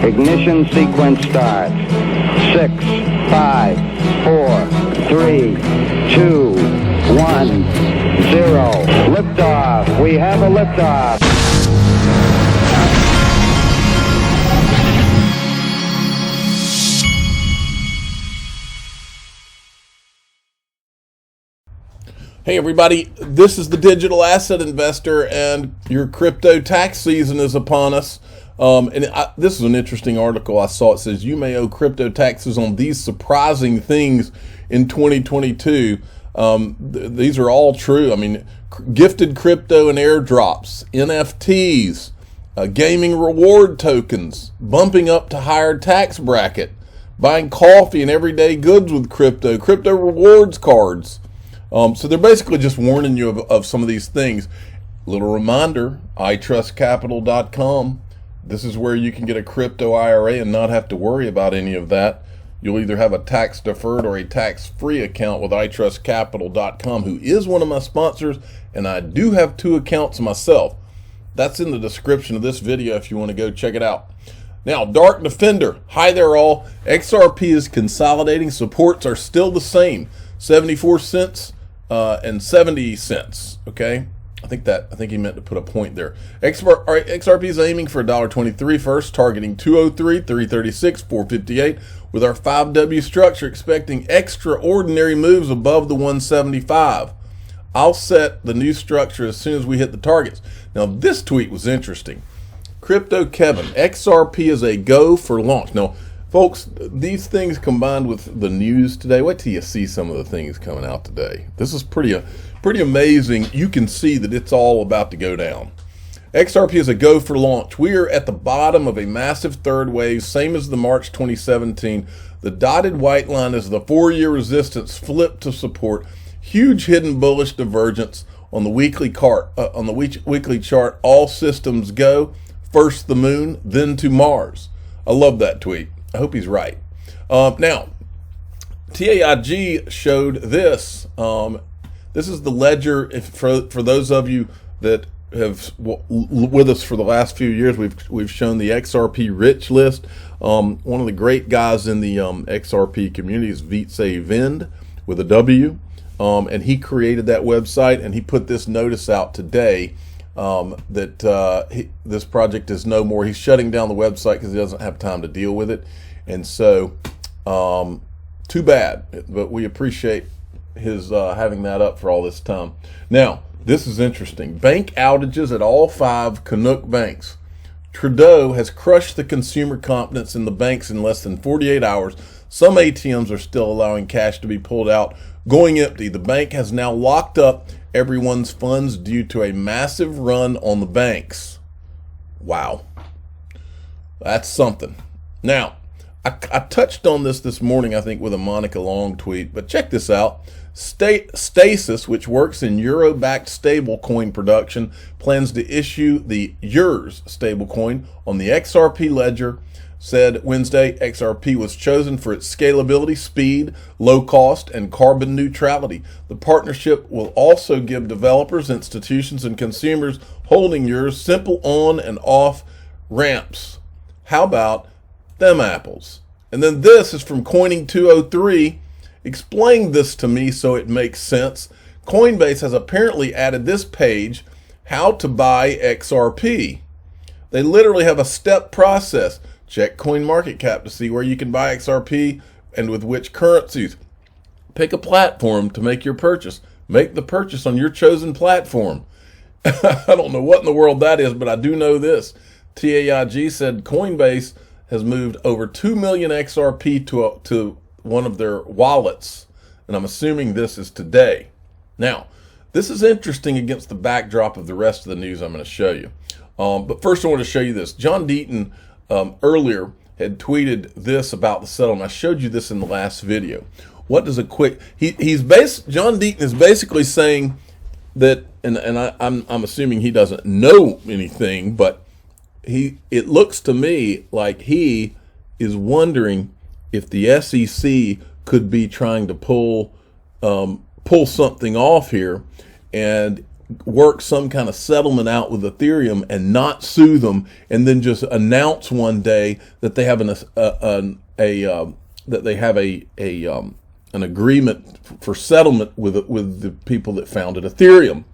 Ignition sequence starts. 6, 5, 4, 3, 2, 1, 0. Liftoff. We have a liftoff. Hey everybody, this is the Digital Asset Investor, and your crypto tax season is upon us. This is an interesting article I saw. It says you may owe crypto taxes on these surprising things in 2022. These are all true. I mean, gifted crypto and airdrops, NFTs, gaming reward tokens, bumping up to higher tax bracket, buying coffee and everyday goods with crypto rewards cards. So they're basically just warning you of some of these things. Little reminder, iTrustCapital.com. This is where you can get a crypto IRA and not have to worry about any of that. You'll either have a tax deferred or a tax free account with iTrustCapital.com, who is one of my sponsors, and I do have 2 accounts myself. That's in the description of this video if you want to go check it out. Now, Dark Defender. Hi there all. XRP is consolidating. Supports are still the same, 74 cents. And 70 cents. Okay, I think he meant to put a point there. XRP is aiming for $1.23 first, targeting 203, 336, 458 with our 5W structure, expecting extraordinary moves above the 175. I'll set the new structure as soon as we hit the targets. Now, this tweet was interesting. Crypto Kevin, XRP is a go for launch. Now, folks, these things combined with the news today, wait till you see some of the things coming out today. This is pretty amazing. You can see that it's all about to go down. XRP is a go for launch. We are at the bottom of a massive third wave, same as the March 2017. The dotted white line is the 4-year resistance flipped to support. Huge hidden bullish divergence on the weekly chart. All systems go. First the moon, then to Mars. I love that tweet. I hope he's right. Now, TAIG showed this. This is the ledger. For those of you that have with us for the last few years, we've shown the XRP rich list. One of the great guys in the XRP community is Vitse Vind with a W, and he created that website, and he put this notice out today that this project is no more. He's shutting down the website because he doesn't have time to deal with it. And so, too bad, but we appreciate his having that up for all this time. Now, this is interesting. Bank outages at all 5 Canuck banks. Trudeau has crushed the consumer confidence in the banks in less than 48 hours. Some ATMs are still allowing cash to be pulled out, going empty. The bank has now locked up everyone's funds due to a massive run on the banks. Wow. That's something. Now, I touched on this morning, I think, with a Monica Long tweet, but check this out. Stasis, which works in euro-backed stablecoin production, plans to issue the EURS stablecoin on the XRP ledger. Said Wednesday, XRP was chosen for its scalability, speed, low cost, and carbon neutrality. The partnership will also give developers, institutions, and consumers holding EURS simple on and off ramps. How about them apples? And then this is from Coining 203. Explain this to me so it makes sense. Coinbase has apparently added this page, how to buy XRP. They literally have a step process. Check CoinMarketCap to see where you can buy XRP and with which currencies. Pick a platform to make your purchase. Make the purchase on your chosen platform. I don't know what in the world that is, but I do know this. TAIG said Coinbase has moved over 2 million XRP to one of their wallets, and I'm assuming this is today. Now, this is interesting against the backdrop of the rest of the news I'm going to show you. But first I want to show you this. John Deaton earlier had tweeted this about the settlement. I showed you this in the last video. What does a quick... John Deaton is basically saying that, and I'm assuming he doesn't know anything, but it looks to me like he is wondering if the SEC could be trying to pull something off here, and work some kind of settlement out with Ethereum and not sue them, and then just announce one day that they have an agreement for settlement with the people that founded Ethereum.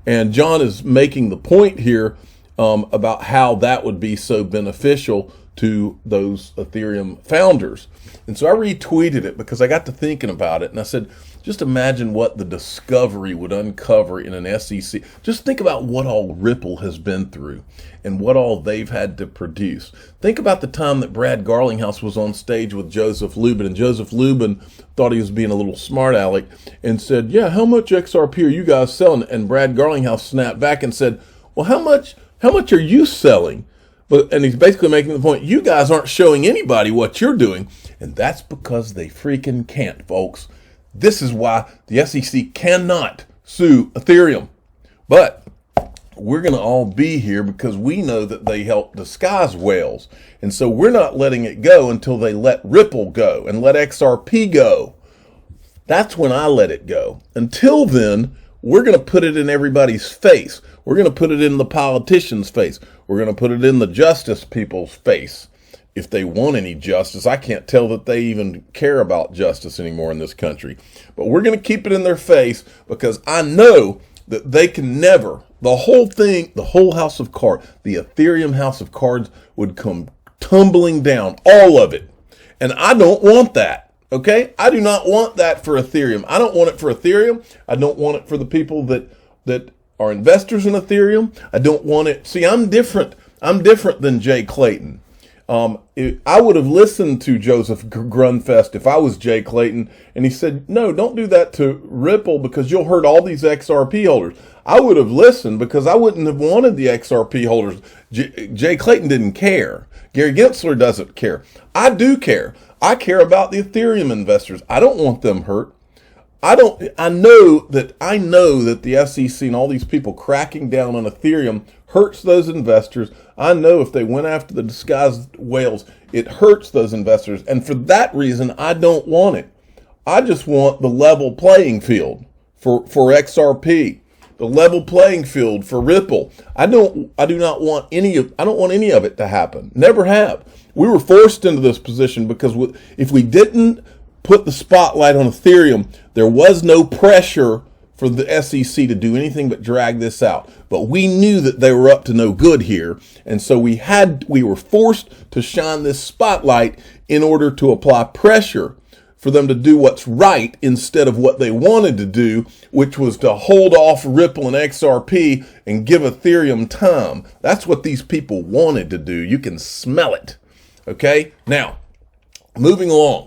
And John is making the point here about how that would be so beneficial to those Ethereum founders. And so I retweeted it because I got to thinking about it, and I said, just imagine what the discovery would uncover in an SEC. Just think about what all Ripple has been through and what all they've had to produce. Think about the time that Brad Garlinghouse was on stage with Joseph Lubin, and Joseph Lubin thought he was being a little smart aleck and said, yeah, how much XRP are you guys selling? And Brad Garlinghouse snapped back and said, well, how much are you selling? And he's basically making the point, you guys aren't showing anybody what you're doing. And that's because they freaking can't, folks. This is why the SEC cannot sue Ethereum. But we're going to all be here because we know that they help disguise whales. And so we're not letting it go until they let Ripple go and let XRP go. That's when I let it go. Until then, we're going to put it in everybody's face. We're going to put it in the politicians' face. We're going to put it in the justice people's face. If they want any justice, I can't tell that they even care about justice anymore in this country. But we're going to keep it in their face because I know that they can never, the whole thing, the whole house of cards, the Ethereum house of cards would come tumbling down, all of it. And I don't want that, okay? I do not want that for Ethereum. I don't want it for Ethereum. I don't want it for the people that are investors in Ethereum. I don't want it. See, I'm different. I'm different than Jay Clayton. I would have listened to Joseph Grunfest if I was Jay Clayton, and he said, no, don't do that to Ripple because you'll hurt all these XRP holders. I would have listened because I wouldn't have wanted the XRP holders. Jay Clayton didn't care. Gary Gensler doesn't care. I do care. I care about the Ethereum investors. I don't want them hurt. I know that the SEC and all these people cracking down on Ethereum hurts those investors. I know if they went after the disguised whales, it hurts those investors. And for that reason, I don't want it. I just want the level playing field for XRP, the level playing field for Ripple. I don't want any of it to happen. Never have. We were forced into this position because if we didn't put the spotlight on Ethereum, there was no pressure for the SEC to do anything but drag this out. But we knew that they were up to no good here. And so we were forced to shine this spotlight in order to apply pressure for them to do what's right instead of what they wanted to do, which was to hold off Ripple and XRP and give Ethereum time. That's what these people wanted to do. You can smell it. Okay? Now, moving along.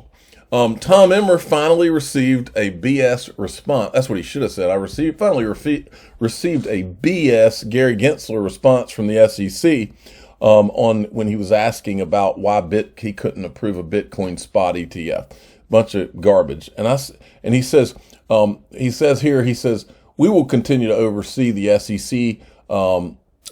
Tom Emmer finally received a BS response. That's what he should have said. Finally received a BS Gary Gensler response from the SEC on when he was asking about why he couldn't approve a Bitcoin spot ETF. Bunch of garbage. And he says we will continue to oversee the SEC.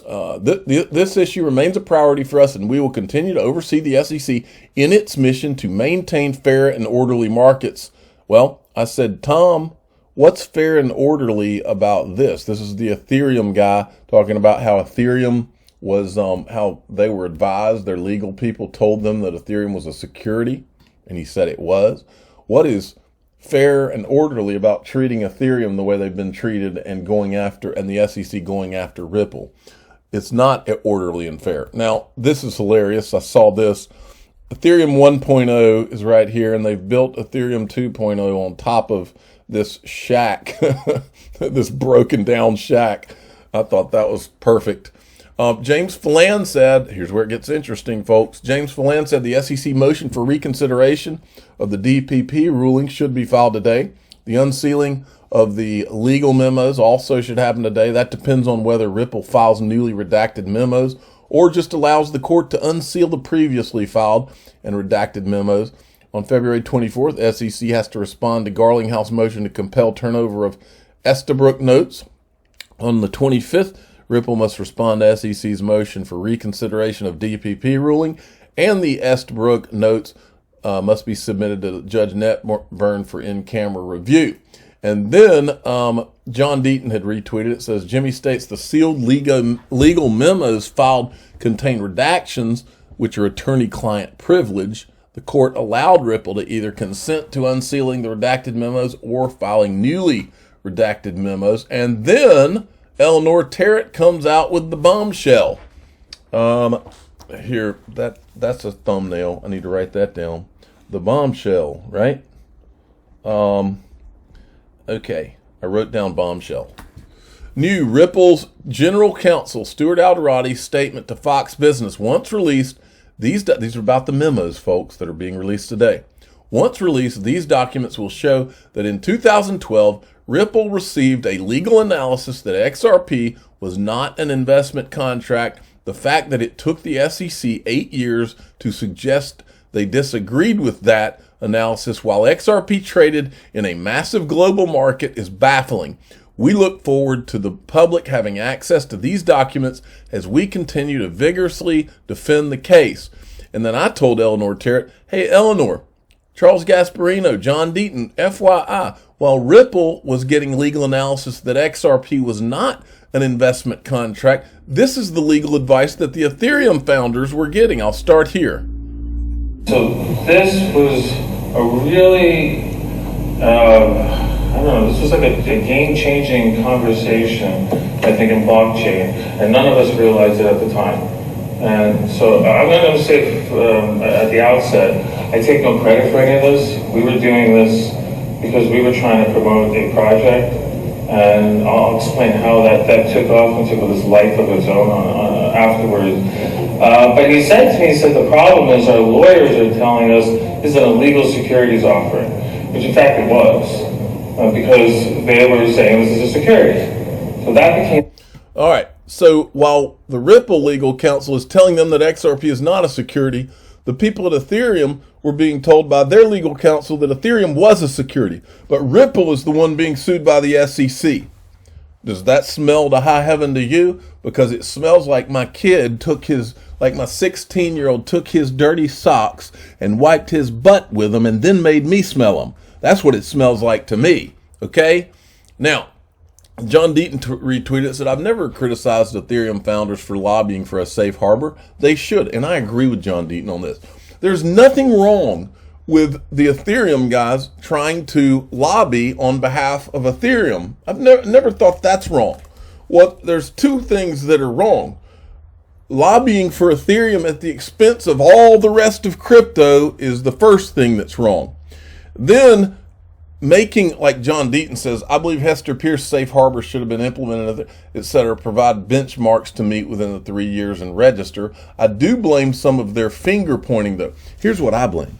This issue remains a priority for us, and we will continue to oversee the SEC in its mission to maintain fair and orderly markets. Well, I said, Tom, what's fair and orderly about this? This is the Ethereum guy talking about how Ethereum was, how they were advised, their legal people told them that Ethereum was a security, and he said it was. What is fair and orderly about treating Ethereum the way they've been treated and the SEC going after Ripple? It's not orderly and fair. Now, this is hilarious. I saw this. Ethereum 1.0 is right here, and they've built Ethereum 2.0 on top of this shack, this broken down shack. I thought that was perfect. James Phelan said, here's where it gets interesting, folks. James Phelan said the SEC motion for reconsideration of the DPP ruling should be filed today. The unsealing of the legal memos also should happen today. That depends on whether Ripple files newly redacted memos or just allows the court to unseal the previously filed and redacted memos. On February 24th, SEC has to respond to Garlinghouse motion to compel turnover of Estabrook notes. On the 25th, Ripple must respond to SEC's motion for reconsideration of DPP ruling, and the Estabrook notes must be submitted to Judge Netburn for in-camera review. And then John Deaton had retweeted it. Says Jimmy states the sealed legal memos filed contain redactions which are attorney-client privilege. The court allowed Ripple to either consent to unsealing the redacted memos or filing newly redacted memos. And then Eleanor Terrett comes out with the bombshell. Here, that's a thumbnail. I need to write that down. The bombshell, right? Okay, I wrote down bombshell. New Ripple's General Counsel Stuart Alderoty's statement to Fox Business. Once released, these are about the memos, folks, that are being released today. Once released, these documents will show that in 2012, Ripple received a legal analysis that XRP was not an investment contract. The fact that it took the SEC 8 years to suggest they disagreed with that analysis while XRP traded in a massive global market is baffling. We look forward to the public having access to these documents as we continue to vigorously defend the case. And then I told Eleanor Terrett, hey, Eleanor, Charles Gasparino, John Deaton, FYI, while Ripple was getting legal analysis that XRP was not an investment contract, this is the legal advice that the Ethereum founders were getting. I'll start here. So this was a really, I don't know, this was like a game-changing conversation, I think, in blockchain, and none of us realized it at the time. And so I'm going to say at the outset, I take no credit for any of this. We were doing this because we were trying to promote a project, and I'll explain how that took off and took this life of its own afterwards. But he said to me, he said, the problem is our lawyers are telling us this is an illegal securities offering, which in fact it was, because they were saying this is a security. So that became... All right. So while the Ripple legal counsel is telling them that XRP is not a security, the people at Ethereum were being told by their legal counsel that Ethereum was a security. But Ripple is the one being sued by the SEC. Does that smell to high heaven to you? Because it smells like my kid took his, like my 16-year-old took his dirty socks and wiped his butt with them and then made me smell them. That's what it smells like to me. Okay? Now, John Deaton retweeted it, said, I've never criticized Ethereum founders for lobbying for a safe harbor. They should. And I agree with John Deaton on this. There's nothing wrong with the Ethereum guys trying to lobby on behalf of Ethereum. I've never thought that's wrong. Well, there's two things that are wrong. Lobbying for Ethereum at the expense of all the rest of crypto is the first thing that's wrong. Then making, like John Deaton says, I believe Hester Pierce safe harbor should have been implemented, etc., provide benchmarks to meet within the 3 years and register. I do blame some of their finger pointing, though. Here's what I blame.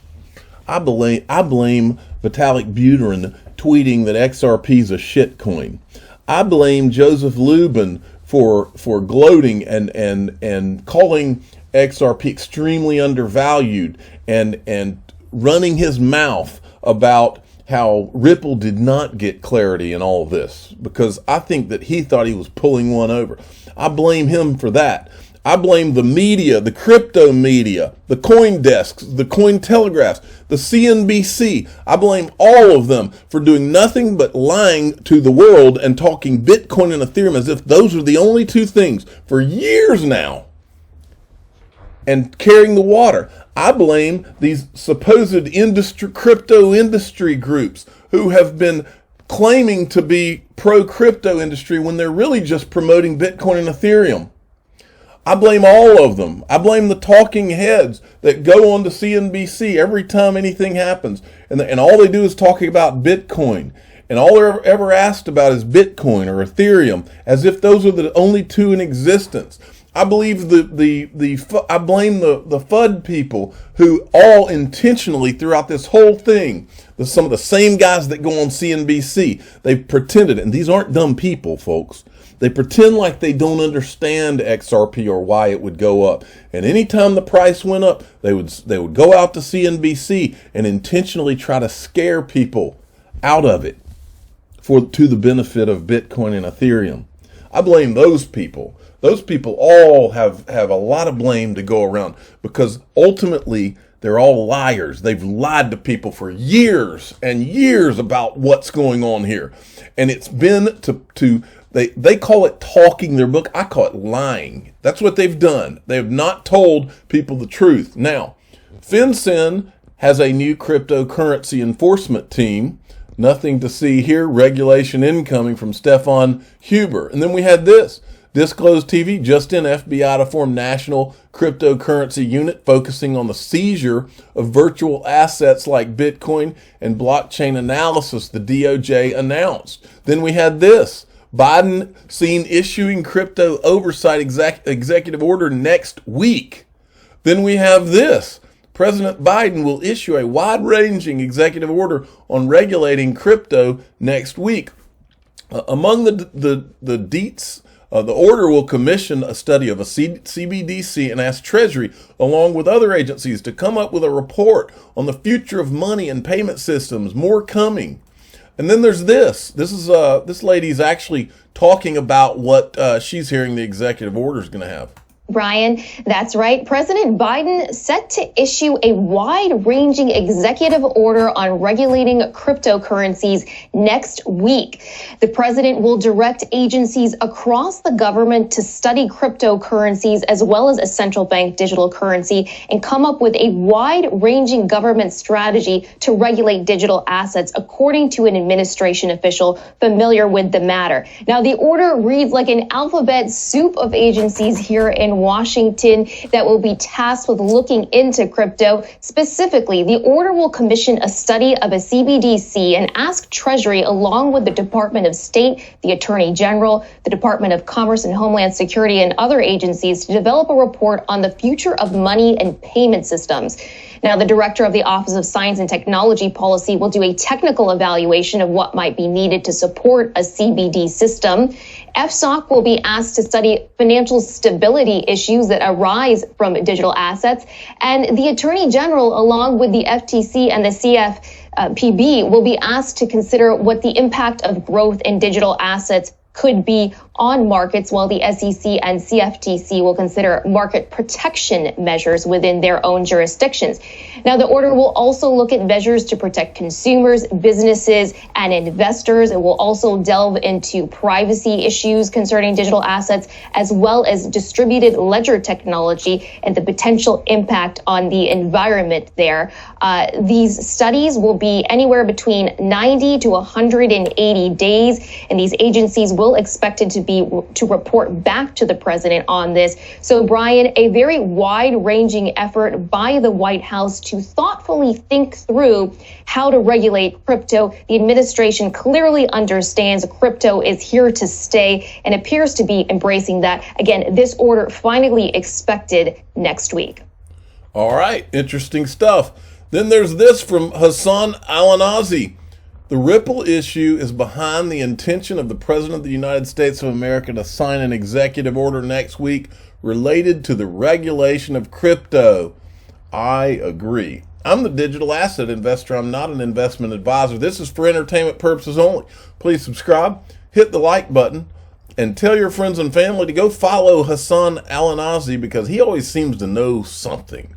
I blame Vitalik Buterin tweeting that XRP is a shit coin. I blame Joseph Lubin for gloating and calling XRP extremely undervalued and running his mouth about how Ripple did not get clarity in all of this, because I think that he thought he was pulling one over. I blame him for that. I blame the media, the crypto media, the coin desks, the coin telegraphs, the CNBC. I blame all of them for doing nothing but lying to the world and talking Bitcoin and Ethereum as if those are the only two things for years now, and carrying the water. I blame these supposed crypto industry groups who have been claiming to be pro-crypto industry when they're really just promoting Bitcoin and Ethereum. I blame all of them. I blame the talking heads that go on to CNBC every time anything happens, and all they do is talking about Bitcoin, and all they're ever asked about is Bitcoin or Ethereum, as if those are the only two in existence. I believe I blame the FUD people who all intentionally throughout this whole thing, some of the same guys that go on CNBC, they've pretended, and these aren't dumb people, folks. They pretend like they don't understand XRP or why it would go up. And anytime the price went up, they would go out to CNBC and intentionally try to scare people out of it to the benefit of Bitcoin and Ethereum. I blame those people. Those people all have a lot of blame to go around, because ultimately They're all liars. They've lied to people for years and years about what's going on here. And it's been they call it talking their book. I call it lying. That's what they've done. They have not told people the truth. Now, FinCEN has a new cryptocurrency enforcement team. Nothing to see here. Regulation incoming from Stefan Huber. And then we had this. Disclosed TV just in FBI to form National Cryptocurrency Unit focusing on the seizure of virtual assets like Bitcoin and blockchain analysis, the DOJ announced. Then we had this. Biden seen issuing crypto oversight executive order next week. Then we have this. President Biden will issue a wide-ranging executive order on regulating crypto next week. Among the deets, the order will commission a study of a CBDC and ask Treasury, along with other agencies, to come up with a report on the future of money and payment systems. More coming. And then there's this. This lady's actually talking about what she's hearing the executive order is going to have. Brian, that's right. President Biden set to issue a wide-ranging executive order on regulating cryptocurrencies next week. The president will direct agencies across the government to study cryptocurrencies as well as a central bank digital currency and come up with a wide-ranging government strategy to regulate digital assets, according to an administration official familiar with the matter. Now, the order reads like an alphabet soup of agencies here in Washington that will be tasked with looking into crypto. Specifically, the order will commission a study of a CBDC and ask Treasury, along with the Department of State, the Attorney General, the Department of Commerce and Homeland Security, and other agencies to develop a report on the future of money and payment systems. Now, the director of the Office of Science and Technology Policy will do a technical evaluation of what might be needed to support a CBD system. FSOC will be asked to study financial stability issues that arise from digital assets. And the Attorney General, along with the FTC and the CFPB, will be asked to consider what the impact of growth in digital assets could be on markets, while the SEC and CFTC will consider market protection measures within their own jurisdictions. Now, the order will also look at measures to protect consumers, businesses, and investors. It will also delve into privacy issues concerning digital assets, as well as distributed ledger technology and the potential impact on the environment there. These studies will be anywhere between 90 to 180 days, and these agencies will expected to report back to the president on this. So, Brian, a very wide-ranging effort by the White House to thoughtfully think through how to regulate crypto. The administration clearly understands crypto is here to stay and appears to be embracing that. Again, this order finally expected next week. All right, interesting stuff. Then there's this from Hassan Al-Anazi. The Ripple issue is behind the intention of the President of the United States of America to sign an executive order next week related to the regulation of crypto. I agree. I'm the digital asset investor. I'm not an investment advisor. This is for entertainment purposes only. Please subscribe, hit the like button, and tell your friends and family to go follow Hassan Al-Anazi because he always seems to know something.